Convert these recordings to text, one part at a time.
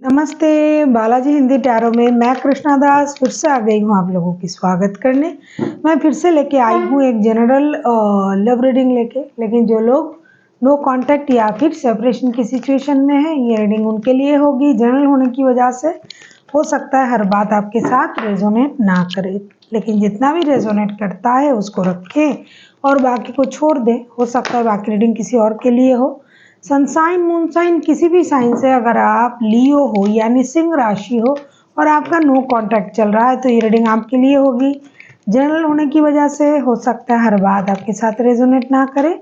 नमस्ते, बालाजी हिंदी टैरो में मैं कृष्णा दास फिर से आ गई हूँ आप लोगों की स्वागत करने। मैं फिर से लेके आई हूँ एक जनरल लव रीडिंग लेके, लेकिन जो लोग नो कांटेक्ट या फिर सेपरेशन की सिचुएशन में है, ये रीडिंग उनके लिए होगी। जनरल होने की वजह से हो सकता है हर बात आपके साथ रेजोनेट ना करे, लेकिन जितना भी रेजोनेट करता है उसको रखें और बाकी को छोड़ दें। हो सकता है बाकी रीडिंग किसी और के लिए हो। सनसाइन मूनसाइन किसी भी साइन से अगर आप लियो हो यानी सिंह राशि हो और आपका नो कांटेक्ट चल रहा है तो ये रीडिंग आपके लिए होगी। जनरल होने की वजह से हो सकता है हर बात आपके साथ रेजोनेट ना करे,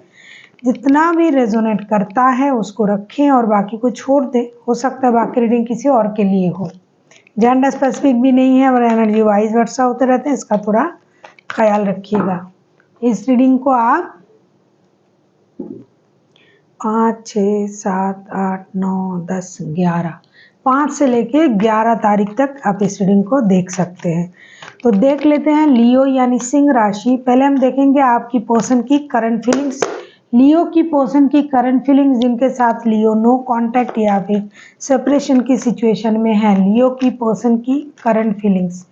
जितना भी रेजोनेट करता है उसको रखें और बाकी को छोड़ दें। हो सकता है बाकी रीडिंग किसी और के लिए हो। जेंडर स्पेसिफिक भी नहीं है और एनर्जी वाइज वर्षा होते रहते हैं, इसका थोड़ा ख्याल रखिएगा। इस रीडिंग को आप 5, 6, 7, 8, 9, 10, 11 5 से लेके 11 तारीख तक आप इस रीडिंग को देख सकते हैं। तो देख लेते हैं लियो यानी सिंह राशि। पहले हम देखेंगे आपकी पर्सन की करंट फीलिंग्स। लियो की पर्सन की करंट फीलिंग्स, जिनके साथ लियो नो कांटेक्ट या फिर सेपरेशन की सिचुएशन में है, लियो की पर्सन की करंट फीलिंग्स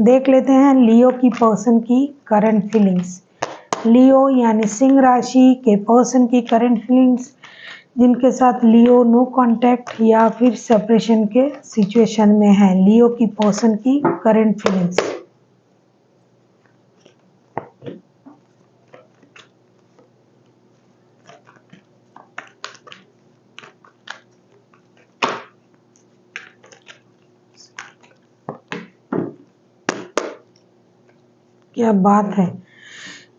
देख लेते हैं। लियो की पर्सन की करंट फीलिंग्स, लियो यानी सिंह राशि के पर्सन की करंट फीलिंग्स, जिनके साथ लियो नो कांटेक्ट या फिर सेपरेशन के सिचुएशन में है, लियो की पर्सन की करंट फीलिंग्स। क्या बात है,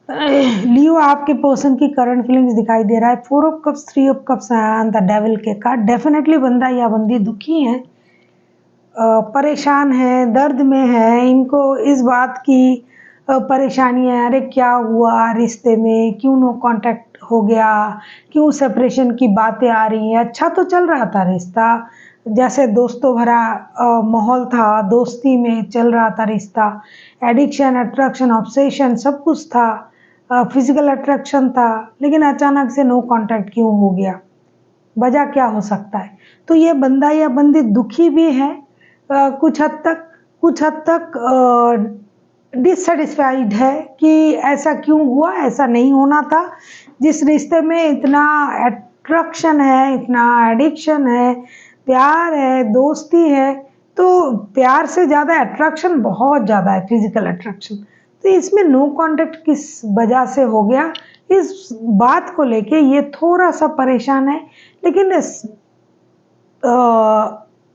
लियो आपके पर्सन की करंट फीलिंग्स दिखाई दे रहा है। 4 of cups, 3 of cups and the devil के कार्ड। डेफिनेटली बंदा या बंदी दुखी है, परेशान है, दर्द में है। इनको इस बात की परेशानी है, अरे क्या हुआ रिश्ते में, क्यों नो कांटेक्ट हो गया, क्यों सेपरेशन की बातें आ रही हैं। अच्छा तो चल रहा था रिश्ता, जैसे दोस्तों भरा माहौल था, दोस्ती में चल रहा था रिश्ता। एडिक्शन, अट्रैक्शन, ऑब्सेशन सब कुछ था, फिजिकल अट्रैक्शन था, लेकिन अचानक से नो कांटेक्ट क्यों हो गया, वजह क्या हो सकता है। तो ये बंदा या बंदी दुखी भी है, कुछ हद तक डिससेटिस्फाइड है कि ऐसा क्यों हुआ, ऐसा नहीं होना था। जिस रिश्ते में इतना अट्रैक्शन है, इतना एडिक्शन है, प्यार है, दोस्ती है, तो प्यार से ज़्यादा अट्रैक्शन बहुत ज़्यादा है, फिजिकल अट्रैक्शन। तो इसमें नो कांटेक्ट किस वजह से हो गया, इस बात को लेके ये थोड़ा सा परेशान है। लेकिन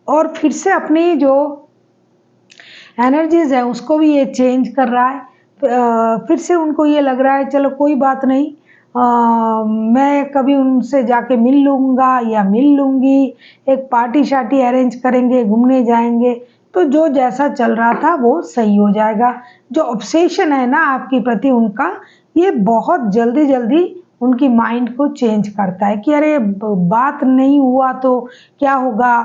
और फिर से अपनी जो एनर्जीज है उसको भी ये चेंज कर रहा है। फिर से उनको ये लग रहा है चलो कोई बात नहीं, मैं कभी उनसे जाके मिल लूँगा या मिल लूँगी, एक पार्टी शार्टी अरेंज करेंगे, घूमने जाएंगे, तो जो जैसा चल रहा था वो सही हो जाएगा। जो ऑब्सेशन है ना आपके प्रति उनका, ये बहुत जल्दी जल्दी उनकी माइंड को चेंज करता है कि अरे बात नहीं हुआ तो क्या होगा,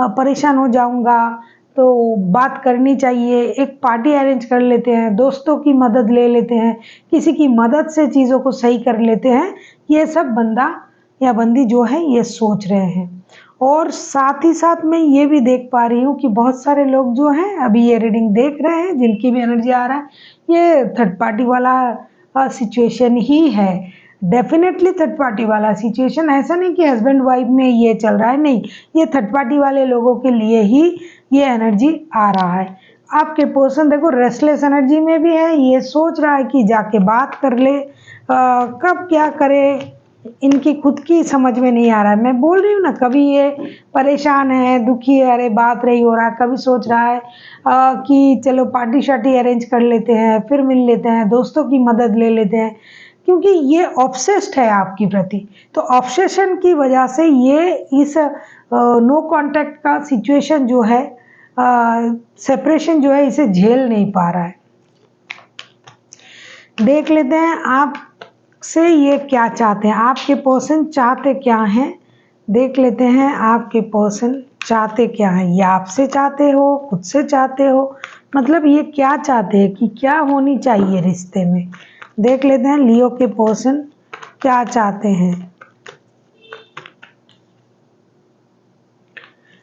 परेशान हो जाऊंगा, तो बात करनी चाहिए, एक पार्टी अरेंज कर लेते हैं, दोस्तों की मदद ले लेते हैं, किसी की मदद से चीज़ों को सही कर लेते हैं। ये सब बंदा या बंदी जो है ये सोच रहे हैं। और साथ ही साथ मैं ये भी देख पा रही हूँ कि बहुत सारे लोग जो हैं अभी ये रीडिंग देख रहे हैं, जिनकी भी एनर्जी आ रहा है, ये थर्ड पार्टी वाला सिचुएशन ही है। डेफिनेटली थर्ड पार्टी वाला सिचुएशन, ऐसा नहीं कि हस्बैंड वाइफ में ये चल रहा है, नहीं, ये थर्ड पार्टी वाले लोगों के लिए ही ये एनर्जी आ रहा है। आपके पर्सन देखो रेस्टलेस एनर्जी में भी है, ये सोच रहा है कि जाके बात कर ले, कब क्या करे इनकी खुद की समझ में नहीं आ रहा है। मैं बोल रही हूँ ना, कभी ये परेशान है, दुखी है, अरे बात नहीं हो रहा, कभी सोच रहा है कि चलो पार्टी शार्टी अरेंज कर लेते हैं, फिर मिल लेते हैं, दोस्तों की मदद ले लेते हैं, क्योंकि ये ऑब्सेस्ड है आपकी प्रति। तो ऑब्सेशन की वजह से ये इस नो कांटेक्ट का सिचुएशन जो है, सेपरेशन जो है, इसे झेल नहीं पा रहा है। देख लेते हैं आप से ये क्या चाहते हैं, आपके पर्सन चाहते क्या हैं। देख लेते हैं आपके पर्सन चाहते क्या हैं, या आपसे चाहते हो, खुद से चाहते हो, मतलब ये क्या चाहते हैं कि क्या होनी चाहिए रिश्ते में। देख लेते हैं लियो के पर्सन क्या चाहते हैं।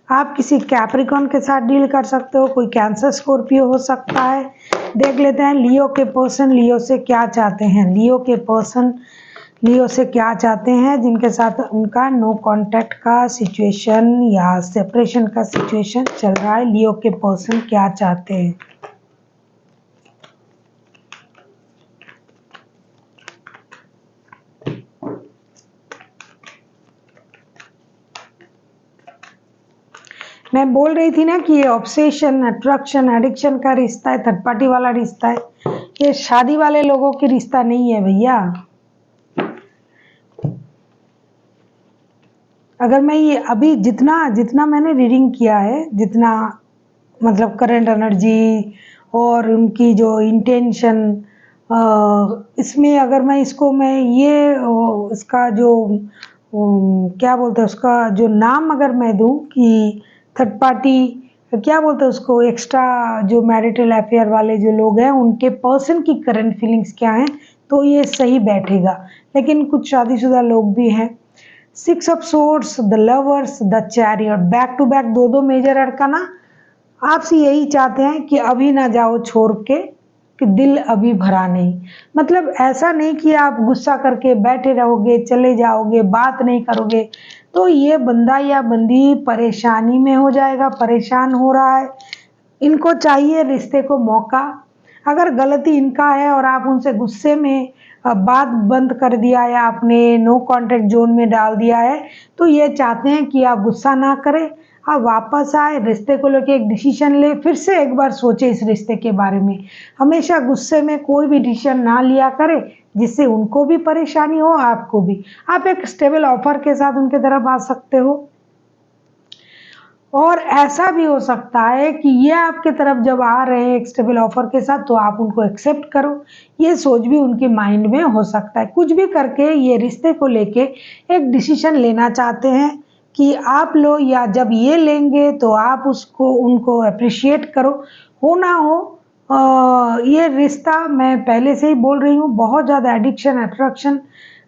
आप किसी कैप्रिकॉन के साथ डील कर सकते हो, कोई कैंसर स्कॉर्पियो हो सकता है। देख लेते हैं लियो के पर्सन लियो से क्या चाहते हैं। लियो के पर्सन लियो से क्या चाहते हैं, जिनके साथ उनका नो कांटेक्ट का सिचुएशन या सेपरेशन का सिचुएशन चल रहा है। लियो के पर्सन क्या चाहते हैं। मैं बोल रही थी ना कि ये ऑब्सेशन, अट्रैक्शन, एडिक्शन का रिश्ता है, थर्ड पार्टी वाला रिश्ता है। ये शादी वाले लोगों की रिश्ता नहीं है भैया। अगर मैं ये अभी जितना मैंने रीडिंग किया है, जितना मतलब करंट एनर्जी और उनकी जो इंटेंशन, इसमें अगर मैं इसको मैं ये इसका जो क्या बोलते हैं उसका जो नाम अगर मैं दूं कि थर्ड पार्टी, क्या बोलते हैं उसको, एक्स्ट्रा जो मैरिटल अफेयर वाले जो लोग हैं उनके पर्सन की करंट फीलिंग्स क्या हैं, तो ये सही बैठेगा। लेकिन कुछ शादीशुदा लोग भी हैं। 6 of swords, the lovers, the chariot, back to back दो मेजर अरकाना आपसे यही चाहते हैं कि अभी ना जाओ छोड़ के, कि दिल अभी भरा नहीं। मतलब ऐसा नहीं कि आप गुस्सा करके बैठे रहोगे, चले जाओगे, बात नहीं करोगे, तो ये बंदा या बंदी परेशानी में हो जाएगा, परेशान हो रहा है। इनको चाहिए रिश्ते को मौका। अगर गलती इनका है और आप उनसे गुस्से में बात बंद कर दिया या आपने नो कांटेक्ट जोन में डाल दिया है, तो ये चाहते हैं कि आप गुस्सा ना करें, आप वापस आए, रिश्ते को लेके एक डिसीजन ले, फिर से एक बार सोचे इस रिश्ते के बारे में। हमेशा गुस्से में कोई भी डिसीजन ना लिया करे, जिससे उनको भी परेशानी हो, आपको भी। आप एक स्टेबल ऑफर के साथ उनके तरफ आ सकते हो। और ऐसा भी हो सकता है कि ये आपके तरफ जब आ रहे हैं एक स्टेबल ऑफर के साथ, तो आप उनको एक्सेप्ट करो। ये सोच भी उनके माइंड में हो सकता है। कुछ भी करके ये रिश्ते को लेके एक डिसीजन लेना चाहते हैं कि आप लो, या जब ये लेंगे तो आप उसको उनको अप्रिशिएट करो। हो ना हो ये रिश्ता, मैं पहले से ही बोल रही हूँ, बहुत ज़्यादा एडिक्शन, अट्रैक्शन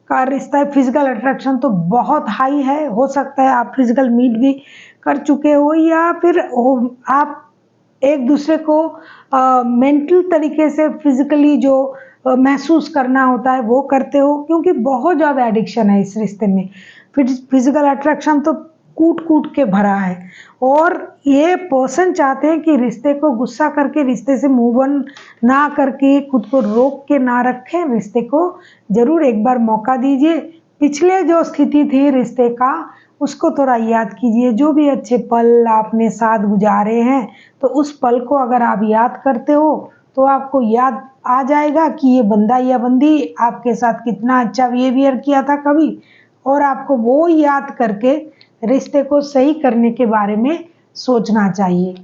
का रिश्ता है। फिजिकल अट्रैक्शन तो बहुत हाई है। हो सकता है आप फिजिकल मीट भी कर चुके हो, या फिर आप एक दूसरे को मेंटल तरीके से फिजिकली जो महसूस करना होता है वो करते हो, क्योंकि बहुत ज़्यादा एडिक्शन है इस रिश्ते में। फिजिकल अट्रैक्शन तो कूट कूट के भरा है। और ये पर्सन चाहते हैं कि रिश्ते को गुस्सा करके, रिश्ते से मूव ऑन ना करके, खुद को रोक के ना रखें, रिश्ते को जरूर एक बार मौका दीजिए। पिछले जो स्थिति थी रिश्ते का, उसको थोड़ा याद कीजिए। जो भी अच्छे पल आपने साथ गुजारे हैं, तो उस पल को अगर आप याद करते हो, तो आपको याद आ जाएगा कि ये बंदा या बंदी आपके साथ कितना अच्छा बिहेवियर किया था कभी, और आपको वो याद करके रिश्ते को सही करने के बारे में सोचना चाहिए।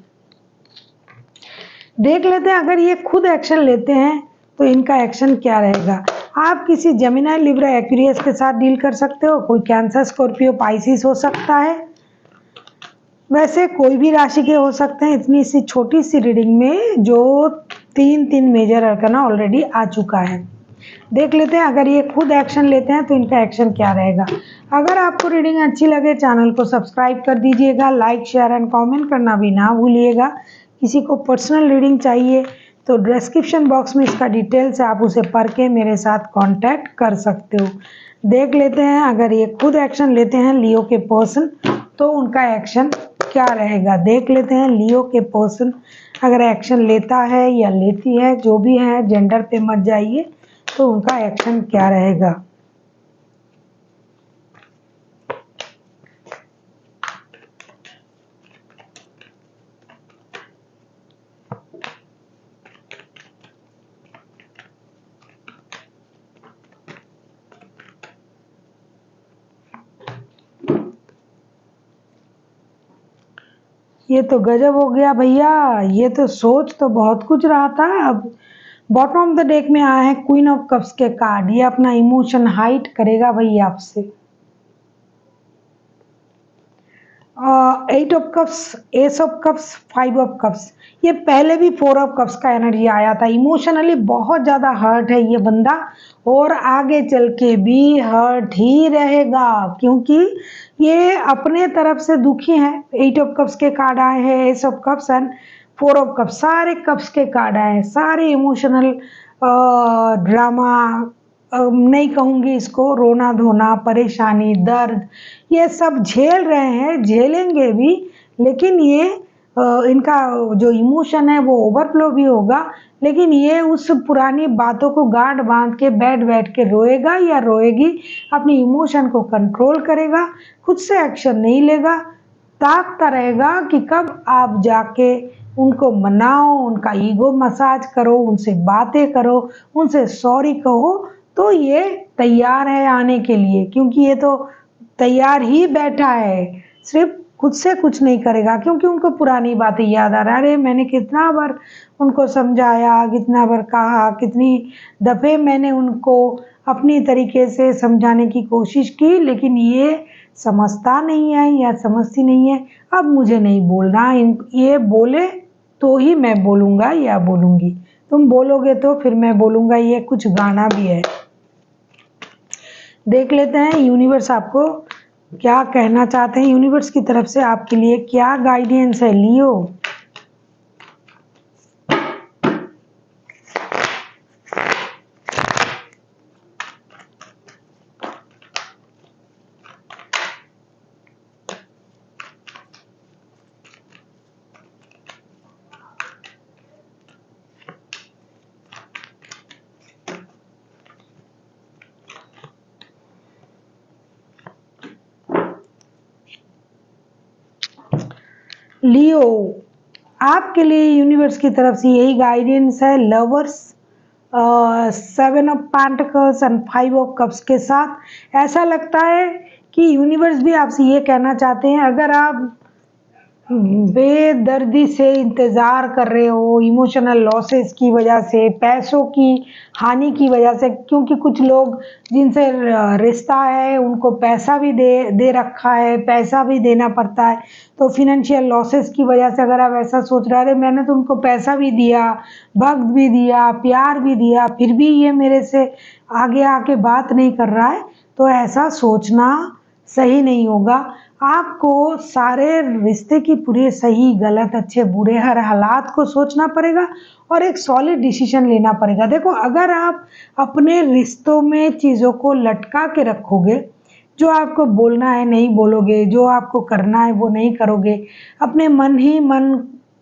देख लेते हैं अगर ये खुद एक्शन लेते हैं तो इनका एक्शन क्या रहेगा। आप किसी जेमिनी, लिब्रा, एक्वेरियस के साथ डील कर सकते हो। कोई कैंसर, स्कॉर्पियो, पाइसिस हो सकता है। वैसे कोई भी राशि के हो सकते हैं। इतनी सी छोटी सी रीडिंग में जो तीन मेजर अरकाना ऑलरेडी आ चुका है। देख लेते हैं अगर ये खुद एक्शन लेते हैं तो इनका एक्शन क्या रहेगा। अगर आपको रीडिंग अच्छी लगे, चैनल को सब्सक्राइब कर दीजिएगा, लाइक, शेयर एंड कमेंट करना भी ना भूलिएगा। किसी को पर्सनल रीडिंग चाहिए तो डिस्क्रिप्शन बॉक्स में इसका डिटेल्स है, आप उसे पढ़ के मेरे साथ कांटेक्ट कर सकते हो। देख लेते हैं अगर ये खुद एक्शन लेते हैं लियो के पर्सन, तो उनका एक्शन क्या रहेगा। देख लेते हैं लियो के पर्सन अगर एक्शन लेता है या लेती है, जो भी है, जेंडर पे मत जाइए, तो उनका एक्शन क्या रहेगा। ये तो गजब हो गया भैया। ये तो सोच तो बहुत कुछ रहा था। अब बॉटम ऑफ द डेक में आया है क्वीन ऑफ कप्स के कार्ड। ये अपना इमोशन हाइड करेगा भैया आपसे। 8 of cups, S of cups, 5 of cups. ये पहले भी 4 ऑफ कप्स का एनर्जी आया था। इमोशनली बहुत ज़्यादा हर्ट है ये बंदा और आगे चल के भी हर्ट ही रहेगा, क्योंकि ये अपने तरफ से दुखी है। 8 ऑफ कप्स के कार्ड आए हैं, S of cups and 4 of cups, सारे कप्स के कार्ड आए हैं। सारे इमोशनल ड्रामा, नहीं कहूँगी इसको, रोना धोना, परेशानी, दर्द, ये सब झेल रहे हैं, झेलेंगे भी, लेकिन ये इनका जो इमोशन है वो ओवरफ्लो भी होगा। लेकिन ये उस पुरानी बातों को गांठ बांध के बैठ बैठ के रोएगा या रोएगी, अपनी इमोशन को कंट्रोल करेगा, खुद से एक्शन नहीं लेगा, ताकता रहेगा कि कब आप जाके उनको मनाओ, उनका ईगो मसाज करो, उनसे बातें करो, उनसे सॉरी कहो, तो ये तैयार है आने के लिए, क्योंकि ये तो तैयार ही बैठा है, सिर्फ खुद से कुछ नहीं करेगा, क्योंकि उनको पुरानी बातें याद आ रहा है। अरे मैंने कितना बार उनको समझाया, कितना बार कहा, कितनी दफ़े मैंने उनको अपनी तरीके से समझाने की कोशिश की, लेकिन ये समझता नहीं है या समझती नहीं है। अब मुझे नहीं बोलना, ये बोले तो ही मैं बोलूँगा या बोलूँगी, तुम बोलोगे तो फिर मैं बोलूँगा, ये कुछ गाना भी है। देख लेते हैं यूनिवर्स आपको क्या कहना चाहते हैं, यूनिवर्स की तरफ से आपके लिए क्या गाइडेंस है लियो। लियो, आपके लिए यूनिवर्स की तरफ से यही गाइडेंस है। Lovers, 7 of pentacles and 5 of cups के साथ ऐसा लगता है कि यूनिवर्स भी आपसे ये कहना चाहते हैं, अगर आप बेदर्दी से इंतज़ार कर रहे हो, इमोशनल लॉसेस की वजह से, पैसों की हानि की वजह से, क्योंकि कुछ लोग जिनसे रिश्ता है उनको पैसा भी दे रखा है, पैसा भी देना पड़ता है, तो फिनेंशियल लॉसेस की वजह से अगर आप ऐसा सोच रहे हैं, मैंने तो उनको पैसा भी दिया, वक्त भी दिया, प्यार भी दिया, फिर भी ये मेरे से आगे आके बात नहीं कर रहा है, तो ऐसा सोचना सही नहीं होगा। आपको सारे रिश्ते की पूरी सही गलत अच्छे बुरे हर हालात को सोचना पड़ेगा और एक सॉलिड डिसीजन लेना पड़ेगा। देखो, अगर आप अपने रिश्तों में चीज़ों को लटका के रखोगे, जो आपको बोलना है नहीं बोलोगे, जो आपको करना है वो नहीं करोगे, अपने मन ही मन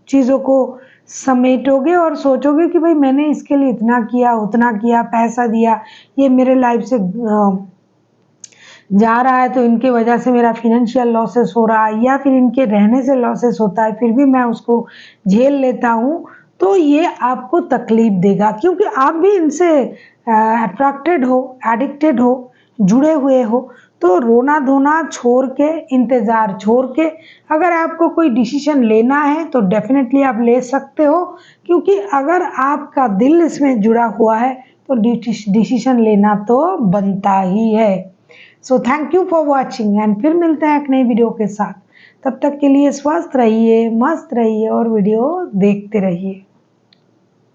चीज़ों को समेटोगे और सोचोगे कि भाई मैंने इसके लिए इतना किया, उतना किया, पैसा दिया, ये मेरे लाइफ से जा रहा है, तो इनकी वजह से मेरा फिनेंशियल लॉसेस हो रहा है या फिर इनके रहने से लॉसेस होता है, फिर भी मैं उसको झेल लेता हूँ, तो ये आपको तकलीफ देगा, क्योंकि आप भी इनसे अट्रैक्टेड हो, एडिक्टेड हो, जुड़े हुए हो। तो रोना धोना छोड़ के, इंतज़ार छोड़ के, अगर आपको कोई डिसीजन लेना है तो डेफिनेटली आप ले सकते हो, क्योंकि अगर आपका दिल इसमें जुड़ा हुआ है तो डिसीजन लेना तो बनता ही है। So thank you for watching and फिर मिलते हैं एक नई वीडियो के साथ। तब तक के लिए स्वस्थ रहिए, मस्त रहिए और वीडियो देखते रहिए।